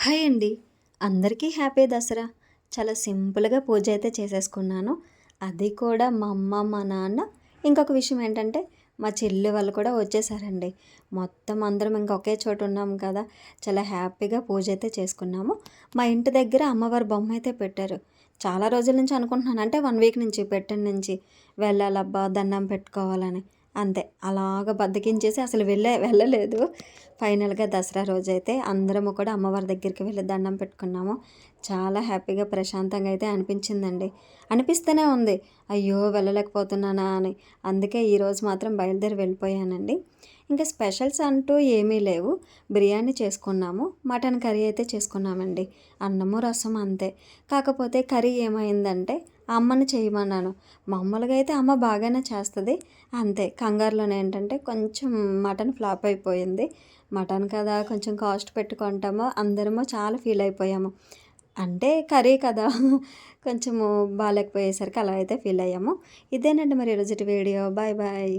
Hi అండి. అందరికీ happy Dasara. చాలా సింపుల్‌గా పూజ అయితే చేసేసుకున్నాను. అది కూడా మా అమ్మ, మా నాన్న ఇంకొక విషయం ఏంటంటే మా చెల్లి వాళ్ళు కూడా వచ్చేసారండి. మొత్తం అందరం ఇంక ఒకే చోట ఉన్నాం కదా! చాలా హ్యాపీగా పూజ అయితే చేసుకున్నాము. మా ఇంటి దగ్గర అమ్మవారి బొమ్మ అయితే పెట్టారు. చాలా రోజుల నుంచి అనుకుంటున్నాను. అంటే 1 వీక్ నుంచి పెట్టిన నుంచి వెళ్ళాలబ్బా! దండం పెట్టుకోవాలని. అంతే అలాగా బద్ధకించేసి అసలు వెళ్ళలేదు. ఫైనల్‌గా దసరా రోజైతే అందరము కూడా అమ్మవారి దగ్గరికి వెళ్ళి దండం పెట్టుకున్నాము. చాలా హ్యాపీగా, ప్రశాంతంగా అయితే అనిపించిందండి. అనిపిస్తూనే ఉంది. అయ్యో! వెళ్ళలేకపోతున్నానా అని. అందుకే ఈరోజు మాత్రం బయలుదేరి వెళ్ళిపోయానండి. ఇంకా స్పెషల్స్ అంటూ ఏమీ లేవు. బిర్యానీ చేసుకున్నాము. మటన్ కర్రీ అయితే చేసుకున్నామండి. అన్నము, రసం అంతే. కాకపోతే కర్రీ ఏమైందంటే అమ్మని చేయమన్నాను. మామూలుగా అయితే అమ్మ బాగానే చేస్తది. అంతే కంగారులోనే ఏంటంటే కొంచెం మటన్ ఫ్లాప్ అయిపోయింది. మటన్ కదా కొంచెం కాస్ట్ పెట్టి కొంటాము. అందరము చాలా ఫీల్ అయిపోయాము. అంటే కర్రీ కదా! కొంచెము బాలేకపోయేసరికి అలా అయితే ఫీల్ అయ్యాము. ఇదేనండి మరి ఈరోజుటి వీడియో. Bye bye.